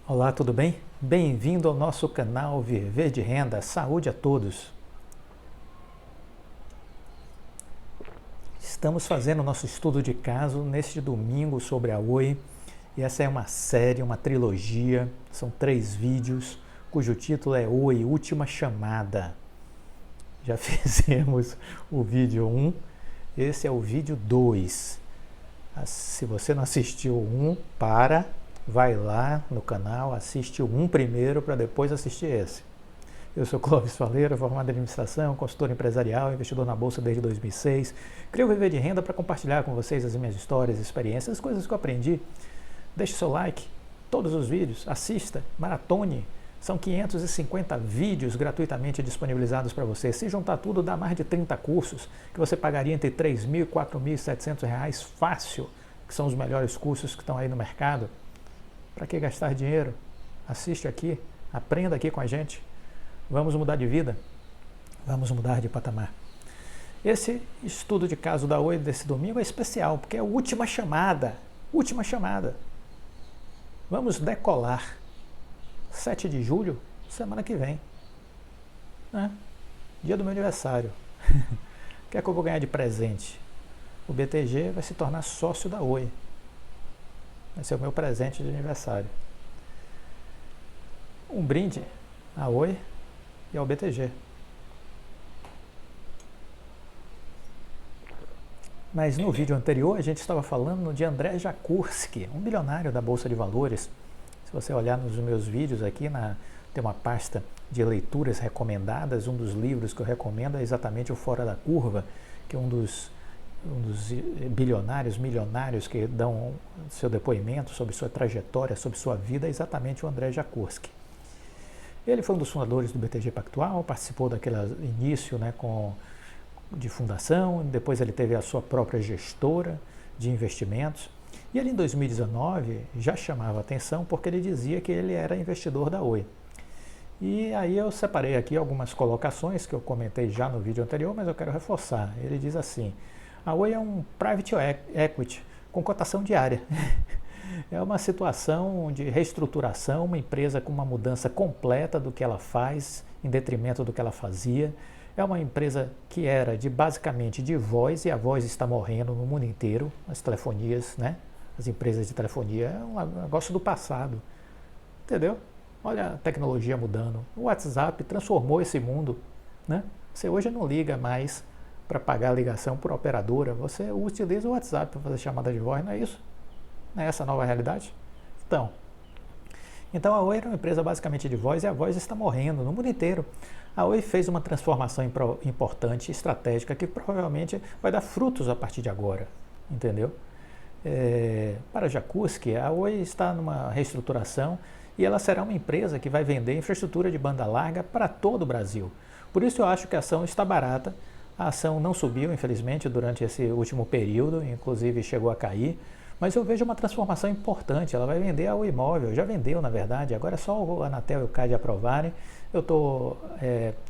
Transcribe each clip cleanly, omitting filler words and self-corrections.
Olá, tudo bem? Bem-vindo ao nosso canal Viver de Renda. Saúde a todos! Estamos fazendo nosso estudo de caso neste domingo sobre a Oi. E essa é uma série, uma trilogia, são 3 vídeos, cujo título é Oi, Última Chamada. Já fizemos o vídeo 1, esse é o vídeo 2. Se você não assistiu o 1, vai lá no canal, assiste o 1 primeiro para depois assistir esse. Eu sou Clóvis Faleiro, formado em administração, consultor empresarial, investidor na bolsa desde 2006. Criei o Viver de Renda para compartilhar com vocês as minhas histórias, experiências, as coisas que eu aprendi. Deixe seu like, todos os vídeos, assista, maratone. São 550 vídeos gratuitamente disponibilizados para você. Se juntar tudo, dá mais de 30 cursos que você pagaria entre R$3.000 e R$4.700 fácil, que são os melhores cursos que estão aí no mercado. Para que gastar dinheiro? Assiste aqui, aprenda aqui com a gente. Vamos mudar de vida? Vamos mudar de patamar. Esse estudo de caso da Oi desse domingo é especial, porque é a última chamada. Última chamada. Vamos decolar. 7 de julho, semana que vem. Dia do meu aniversário. O que é que eu vou ganhar de presente? O BTG vai se tornar sócio da Oi. Vai ser o meu presente de aniversário. Um brinde à Oi e ao BTG. Mas no vídeo anterior a gente estava falando de André Jakurski, um bilionário da Bolsa de Valores. Se você olhar nos meus vídeos aqui, tem uma pasta de leituras recomendadas. Um dos livros que eu recomendo é exatamente o Fora da Curva, que é um dos bilionários, milionários que dão seu depoimento sobre sua trajetória, sobre sua vida, é exatamente o André Jakurski. Ele foi um dos fundadores do BTG Pactual, participou daquele início de fundação, depois ele teve a sua própria gestora de investimentos, e ele em 2019 já chamava atenção porque ele dizia que ele era investidor da Oi. E aí eu separei aqui algumas colocações que eu comentei já no vídeo anterior, mas eu quero reforçar. Ele diz assim: a Oi é um private equity com cotação diária. É uma situação de reestruturação, uma empresa com uma mudança completa do que ela faz, em detrimento do que ela fazia. É uma empresa que era basicamente de voz, e a voz está morrendo no mundo inteiro. As telefonias, as empresas de telefonia, é um negócio do passado. Entendeu? Olha a tecnologia mudando. O WhatsApp transformou esse mundo. Você hoje não liga mais para pagar a ligação por operadora. Você utiliza o WhatsApp para fazer chamada de voz, não é isso? Não é essa a nova realidade? Então a Oi era uma empresa basicamente de voz, e a voz está morrendo no mundo inteiro. A Oi fez uma transformação importante, estratégica, que provavelmente vai dar frutos a partir de agora, entendeu? Para Jakurski, a Oi está numa reestruturação e ela será uma empresa que vai vender infraestrutura de banda larga para todo o Brasil. Por isso eu acho que a ação está barata. A ação não subiu, infelizmente, durante esse último período, inclusive chegou a cair. Mas eu vejo uma transformação importante. Ela vai vender ao imóvel, já vendeu na verdade, agora é só o Anatel e o CAD aprovarem. Eu estou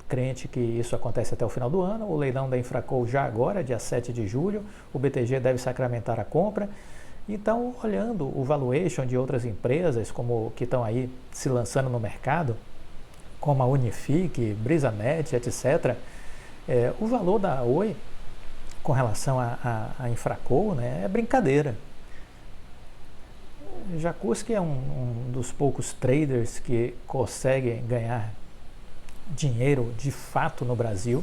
crente que isso acontece até o final do ano. O leilão da Infraco já agora, dia 7 de julho, o BTG deve sacramentar a compra. Então, olhando o valuation de outras empresas que estão aí se lançando no mercado, como a Unifique, BrisaNet, etc., o valor da Oi com relação à Infraco é brincadeira. Jakurski é um dos poucos traders que conseguem ganhar dinheiro de fato no Brasil,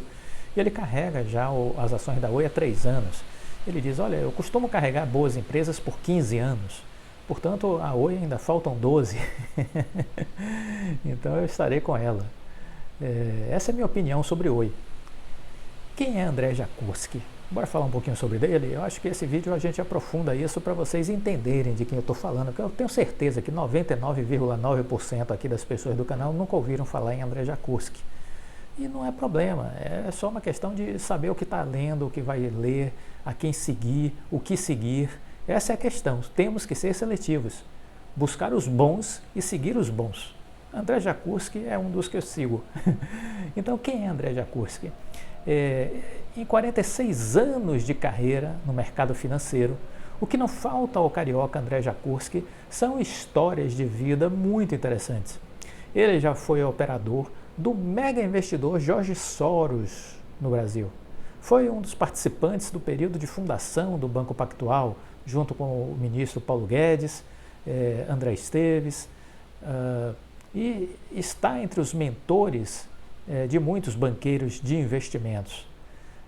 e ele carrega já as ações da Oi há 3 anos. Ele diz: olha, eu costumo carregar boas empresas por 15 anos, portanto a Oi ainda faltam 12, então eu estarei com ela. Essa é a minha opinião sobre Oi. Quem é André Jakurski? Bora falar um pouquinho sobre ele? Eu acho que esse vídeo a gente aprofunda isso para vocês entenderem de quem eu estou falando, porque eu tenho certeza que 99,9% aqui das pessoas do canal nunca ouviram falar em André Jakurski. E não é problema, é só uma questão de saber o que está lendo, o que vai ler, a quem seguir, o que seguir. Essa é a questão, temos que ser seletivos, buscar os bons e seguir os bons. André Jakurski é um dos que eu sigo. Então, quem é André Jakurski? Em 46 anos de carreira no mercado financeiro, O que não falta ao carioca André Jakurski são histórias de vida muito interessantes. Ele já foi operador do mega investidor George Soros no Brasil. Foi um dos participantes do período de fundação do Banco Pactual, junto com o ministro Paulo Guedes, André Esteves, e está entre os mentores de muitos banqueiros de investimentos.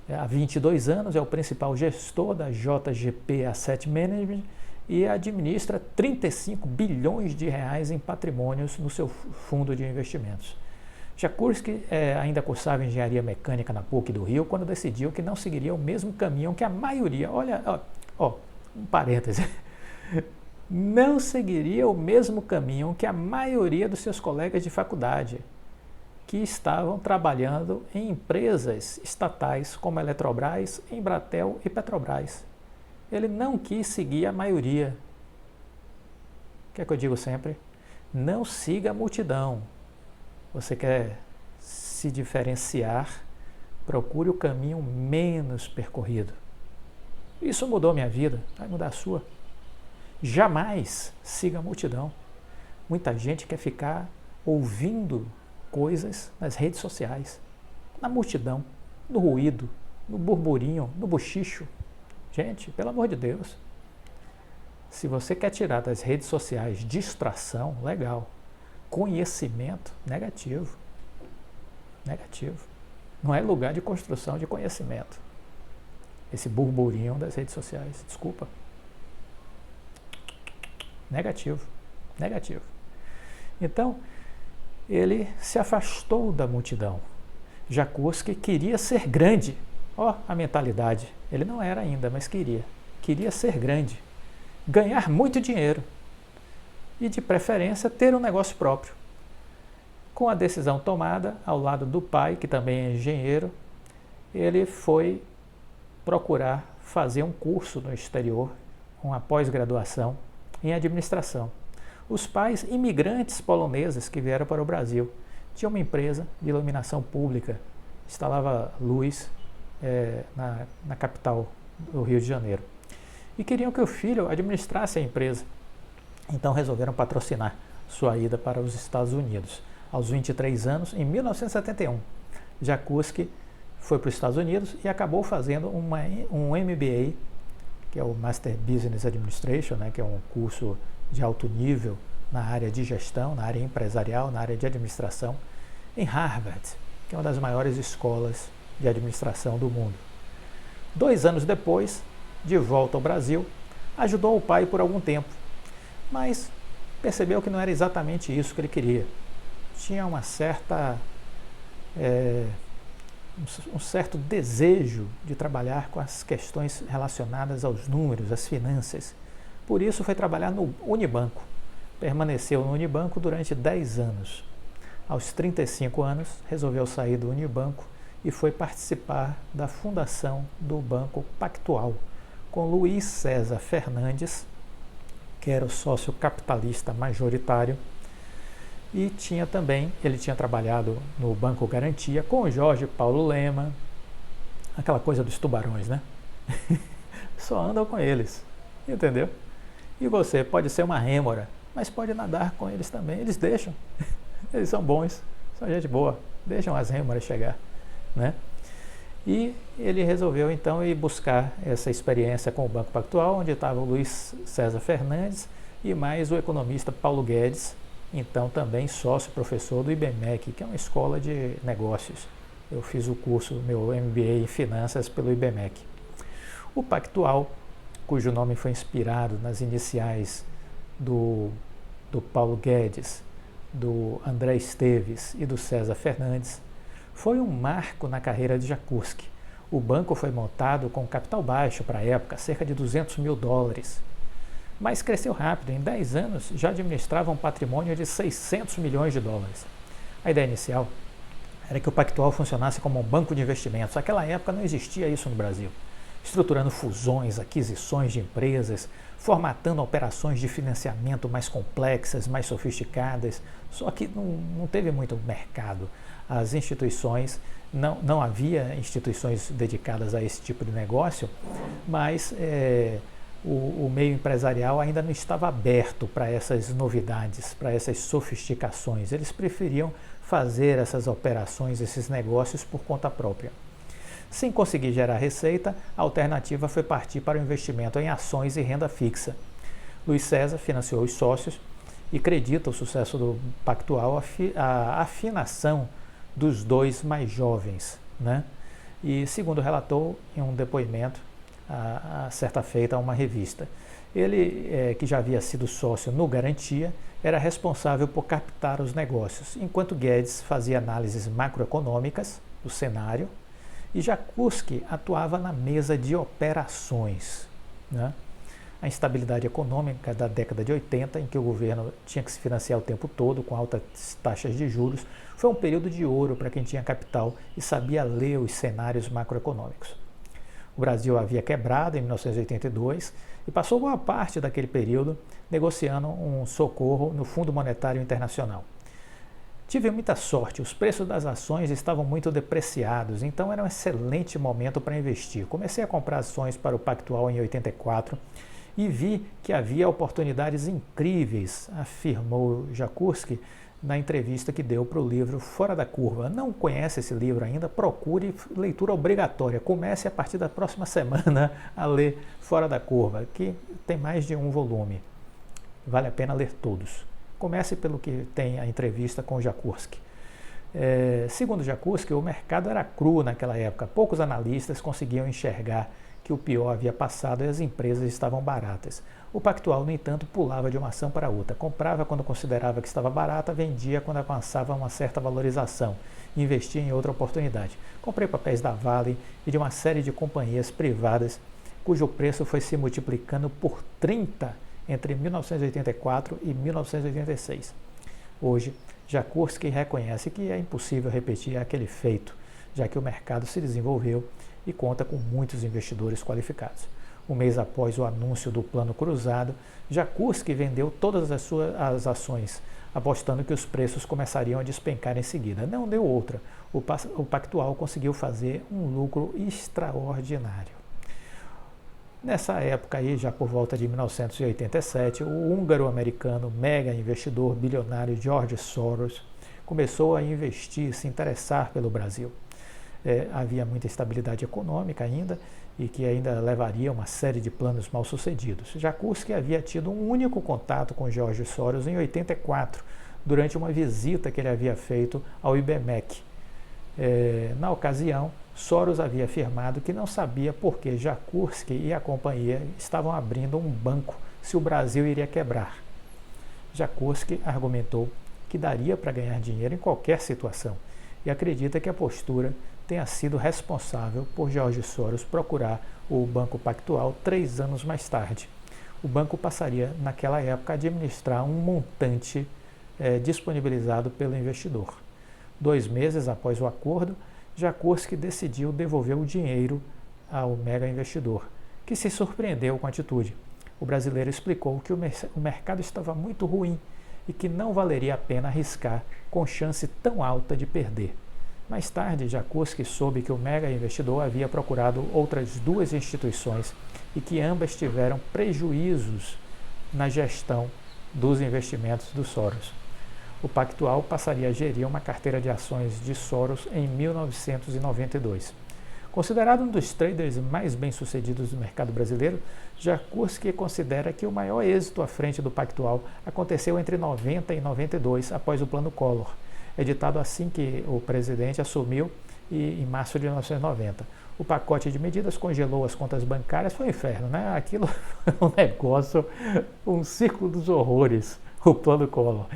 Há 22 anos é o principal gestor da JGP Asset Management e administra 35 bilhões de reais em patrimônios no seu fundo de investimentos. Jakurski ainda cursava engenharia mecânica na PUC do Rio quando decidiu que não seguiria o mesmo caminho que a maioria, um parêntese, não seguiria o mesmo caminho que a maioria dos seus colegas de faculdade, que estavam trabalhando em empresas estatais como Eletrobras, Embratel e Petrobras. Ele não quis seguir a maioria. O que é que eu digo sempre? Não siga a multidão. Você quer se diferenciar, procure o caminho menos percorrido. Isso mudou minha vida, vai mudar a sua. Jamais siga a multidão. Muita gente quer ficar ouvindo coisas nas redes sociais, na multidão, no ruído, no burburinho, no bochicho. Gente, pelo amor de Deus, se você quer tirar das redes sociais distração, legal. Conhecimento, negativo. Negativo. Não é lugar de construção de conhecimento. Esse burburinho das redes sociais, desculpa. Negativo. Negativo. Então, ele se afastou da multidão. Jakurski queria ser grande. Ó, a mentalidade. Ele não era ainda, mas queria. Queria ser grande. Ganhar muito dinheiro. E, de preferência, ter um negócio próprio. Com a decisão tomada, ao lado do pai, que também é engenheiro, ele foi procurar fazer um curso no exterior, uma pós-graduação em administração. Os pais imigrantes poloneses que vieram para o Brasil tinham uma empresa de iluminação pública, instalava luz na capital do Rio de Janeiro. E queriam que o filho administrasse a empresa. Então resolveram patrocinar sua ida para os Estados Unidos. Aos 23 anos, em 1971, Jakurski foi para os Estados Unidos e acabou fazendo um MBA, que é o Master Business Administration, que é um curso de alto nível na área de gestão, na área empresarial, na área de administração, em Harvard, que é uma das maiores escolas de administração do mundo. 2 anos depois, de volta ao Brasil, ajudou o pai por algum tempo, mas percebeu que não era exatamente isso que ele queria. Tinha um certo desejo de trabalhar com as questões relacionadas aos números, às finanças. Por isso foi trabalhar no Unibanco. Permaneceu no Unibanco durante 10 anos. Aos 35 anos, resolveu sair do Unibanco e foi participar da fundação do Banco Pactual, com Luiz César Fernandes, que era o sócio capitalista majoritário, e ele tinha trabalhado no Banco Garantia com o Jorge Paulo Lema, aquela coisa dos tubarões, né? Só andam com eles, entendeu? E você pode ser uma rêmora, mas pode nadar com eles também, eles deixam, eles são bons, são gente boa, deixam as rêmoras chegar, né? E ele resolveu então ir buscar essa experiência com o Banco Pactual, onde estava o Luiz César Fernandes e mais o economista Paulo Guedes, então também sócio-professor do IBMEC, que é uma escola de negócios. Eu fiz o curso, meu MBA em finanças pelo IBMEC. O Pactual, cujo nome foi inspirado nas iniciais do Paulo Guedes, do André Esteves e do César Fernandes, foi um marco na carreira de Jakurski. O banco foi montado com capital baixo para a época, cerca de $200 mil, mas cresceu rápido. Em 10 anos já administrava um patrimônio de $600 milhões. A ideia inicial era que o Pactual funcionasse como um banco de investimentos. Naquela época não existia isso no Brasil, estruturando fusões, aquisições de empresas, formatando operações de financiamento mais complexas, mais sofisticadas, só que não teve muito mercado. As instituições, não havia instituições dedicadas a esse tipo de negócio, mas o meio empresarial ainda não estava aberto para essas novidades, para essas sofisticações. Eles preferiam fazer essas operações, esses negócios por conta própria. Sem conseguir gerar receita, a alternativa foi partir para o investimento em ações e renda fixa. Luiz César financiou os sócios e acredita o sucesso do Pactual a afinação dos dois mais jovens, né? E segundo relatou em um depoimento a certa feita a uma revista, ele, que já havia sido sócio no Garantia, era responsável por captar os negócios, enquanto Guedes fazia análises macroeconômicas do cenário e Jacuski atuava na mesa de operações, né? A instabilidade econômica da década de 80, em que o governo tinha que se financiar o tempo todo com altas taxas de juros, foi um período de ouro para quem tinha capital e sabia ler os cenários macroeconômicos. O Brasil havia quebrado em 1982 e passou boa parte daquele período negociando um socorro no Fundo Monetário Internacional. Tive muita sorte, os preços das ações estavam muito depreciados, então era um excelente momento para investir. Comecei a comprar ações para o Pactual em 84 e vi que havia oportunidades incríveis, afirmou Jacuski na entrevista que deu para o livro Fora da Curva. Não conhece esse livro ainda? Procure, leitura obrigatória. Comece a partir da próxima semana a ler Fora da Curva, que tem mais de um volume. Vale a pena ler todos. Comece pelo que tem a entrevista com Jacuski. Segundo Jacuski, o mercado era cru naquela época. Poucos analistas conseguiam enxergar que o pior havia passado e as empresas estavam baratas. O Pactual, no entanto, pulava de uma ação para outra. Comprava quando considerava que estava barata, vendia quando alcançava uma certa valorização e investia em outra oportunidade. Comprei papéis da Vale e de uma série de companhias privadas cujo preço foi se multiplicando por 30 entre 1984 e 1986. Hoje, Jacuski reconhece que é impossível repetir aquele feito, já que o mercado se desenvolveu e conta com muitos investidores qualificados. Um mês após o anúncio do Plano Cruzado, Jacuski vendeu todas as suas ações, apostando que os preços começariam a despencar em seguida. Não deu outra. O Pactual conseguiu fazer um lucro extraordinário. Nessa época aí, já por volta de 1987, o húngaro-americano mega investidor bilionário George Soros começou a investir, se interessar pelo Brasil. Havia muita estabilidade econômica ainda e que ainda levaria uma série de planos mal sucedidos. Jacuski havia tido um único contato com George Soros em 84, durante uma visita que ele havia feito ao IBMEC. Na ocasião, Soros havia afirmado que não sabia por que Jacuski e a companhia estavam abrindo um banco se o Brasil iria quebrar. Jacuski argumentou que daria para ganhar dinheiro em qualquer situação e acredita que a postura tenha sido responsável por George Soros procurar o Banco Pactual 3 anos mais tarde. O banco passaria, naquela época, a administrar um montante disponibilizado pelo investidor. 2 meses após o acordo, Jacuski decidiu devolver o dinheiro ao mega investidor, que se surpreendeu com a atitude. O brasileiro explicou que o mercado estava muito ruim e que não valeria a pena arriscar com chance tão alta de perder. Mais tarde, Jacuski soube que o mega investidor havia procurado outras 2 instituições e que ambas tiveram prejuízos na gestão dos investimentos do Soros. O Pactual passaria a gerir uma carteira de ações de Soros em 1992. Considerado um dos traders mais bem-sucedidos do mercado brasileiro, Jacuski considera que o maior êxito à frente do Pactual aconteceu entre 90 e 92, após o Plano Collor, editado assim que o presidente assumiu em março de 1990. O pacote de medidas congelou as contas bancárias, foi um inferno, né? Aquilo foi um negócio, um círculo dos horrores, o Plano Collor.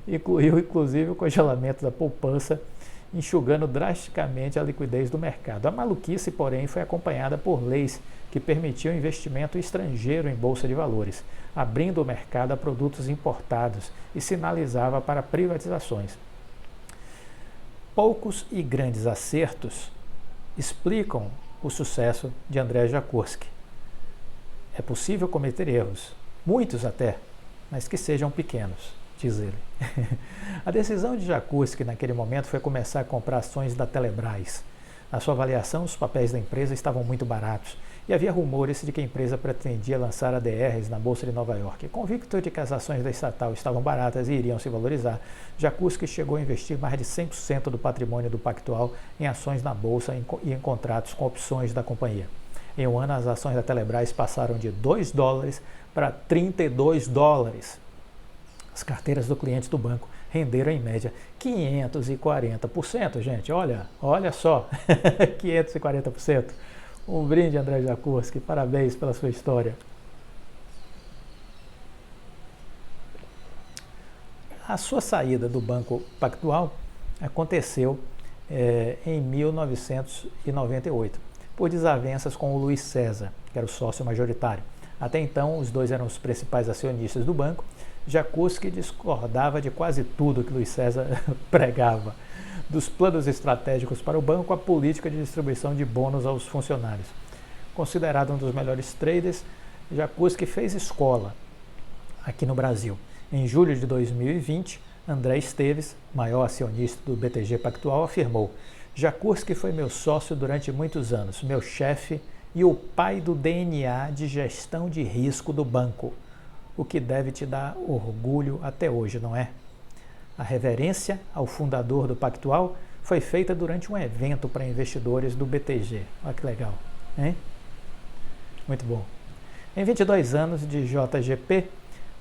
Incluiu, inclusive, o congelamento da poupança, enxugando drasticamente a liquidez do mercado. A maluquice, porém, foi acompanhada por leis que permitiam investimento estrangeiro em bolsa de valores, abrindo o mercado a produtos importados e sinalizava para privatizações. Poucos e grandes acertos explicam o sucesso de André Jacuski. É possível cometer erros, muitos até, mas que sejam pequenos, diz ele. A decisão de Jacuski naquele momento foi começar a comprar ações da Telebrás. Na sua avaliação, os papéis da empresa estavam muito baratos e havia rumores de que a empresa pretendia lançar ADRs na Bolsa de Nova York. Convicto de que as ações da estatal estavam baratas e iriam se valorizar, Jacuski chegou a investir mais de 100% do patrimônio do Pactual em ações na Bolsa e em contratos com opções da companhia. Em um ano, as ações da Telebrás passaram de $2 para $32. As carteiras do cliente do banco renderam em média 540%, gente. Olha só, 540%. Um brinde, André Jacuski. Parabéns pela sua história. A sua saída do Banco Pactual aconteceu em 1998, por desavenças com o Luiz César, que era o sócio majoritário. Até então, os dois eram os principais acionistas do banco. Jacuski discordava de quase tudo que Luiz César pregava, dos planos estratégicos para o banco à política de distribuição de bônus aos funcionários. Considerado um dos melhores traders, Jacuski fez escola aqui no Brasil. Em julho de 2020, André Esteves, maior acionista do BTG Pactual, afirmou: Jacuski foi meu sócio durante muitos anos, meu chefe e o pai do DNA de gestão de risco do banco, o que deve te dar orgulho até hoje, não é? A reverência ao fundador do Pactual foi feita durante um evento para investidores do BTG. Olha que legal, hein? Muito bom. Em 22 anos de JGP,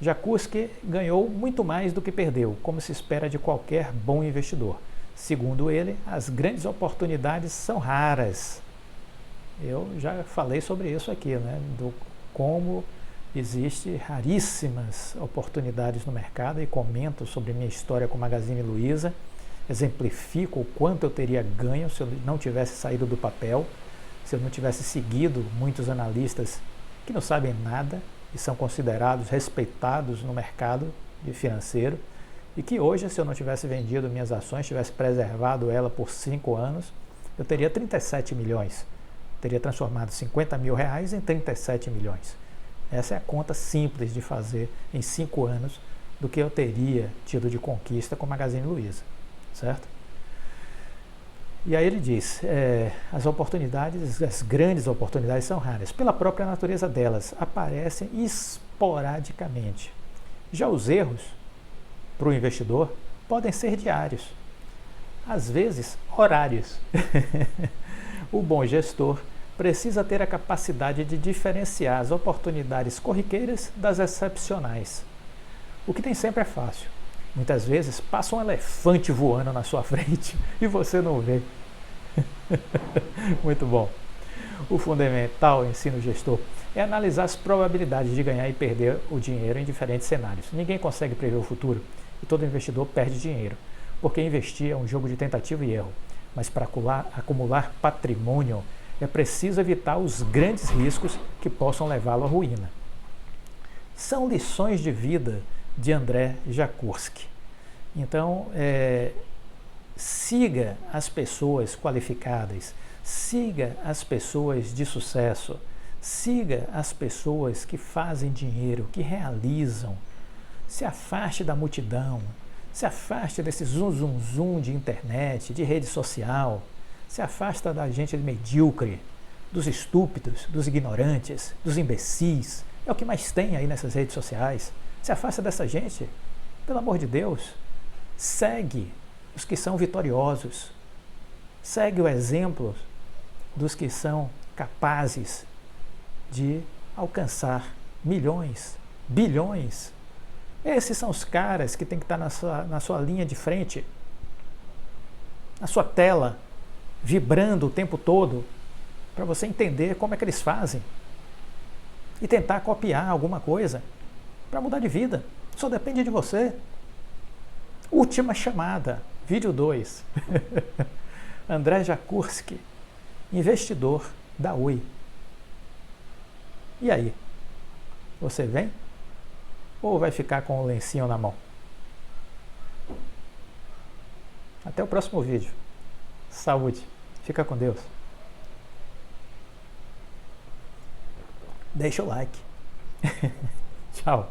Jacuski ganhou muito mais do que perdeu, como se espera de qualquer bom investidor. Segundo ele, as grandes oportunidades são raras. Eu já falei sobre isso aqui, né? Do como existem raríssimas oportunidades no mercado e comento sobre minha história com o Magazine Luiza, exemplifico o quanto eu teria ganho se eu não tivesse saído do papel, se eu não tivesse seguido muitos analistas que não sabem nada e são considerados respeitados no mercado financeiro, e que hoje, se eu não tivesse vendido minhas ações, tivesse preservado ela por 5 anos, eu teria 37 milhões. Teria transformado 50 mil reais em 37 milhões. Essa é a conta simples de fazer em 5 anos do que eu teria tido de conquista com o Magazine Luiza, certo? E aí ele diz, as oportunidades, as grandes oportunidades são raras. Pela própria natureza delas, aparecem esporadicamente. Já os erros, para o investidor, podem ser diários, às vezes horários. O bom gestor precisa ter a capacidade de diferenciar as oportunidades corriqueiras das excepcionais. O que nem sempre é fácil. Muitas vezes passa um elefante voando na sua frente e você não vê. Muito bom. O fundamental ensino gestor é analisar as probabilidades de ganhar e perder o dinheiro em diferentes cenários. Ninguém consegue prever o futuro e todo investidor perde dinheiro, porque investir é um jogo de tentativa e erro. Mas para acumular patrimônio, é preciso evitar os grandes riscos que possam levá-lo à ruína. São lições de vida de André Jacuski. Então, siga as pessoas qualificadas, siga as pessoas de sucesso, siga as pessoas que fazem dinheiro, que realizam. Se afaste da multidão, se afaste desse zum de internet, de rede social. Se afasta da gente medíocre, dos estúpidos, dos ignorantes, dos imbecis. É o que mais tem aí nessas redes sociais. Se afasta dessa gente, pelo amor de Deus. Segue os que são vitoriosos. Segue o exemplo dos que são capazes de alcançar milhões, bilhões. Esses são os caras que tem que estar na sua linha de frente, na sua tela, vibrando o tempo todo, para você entender como é que eles fazem e tentar copiar alguma coisa para mudar de vida. Só depende de você. Última chamada, vídeo 2. André Jacuski, investidor da Oi. E aí? Você vem? Ou vai ficar com o lencinho na mão? Até o próximo vídeo. Saúde. Fica com Deus. Deixa o like. Tchau.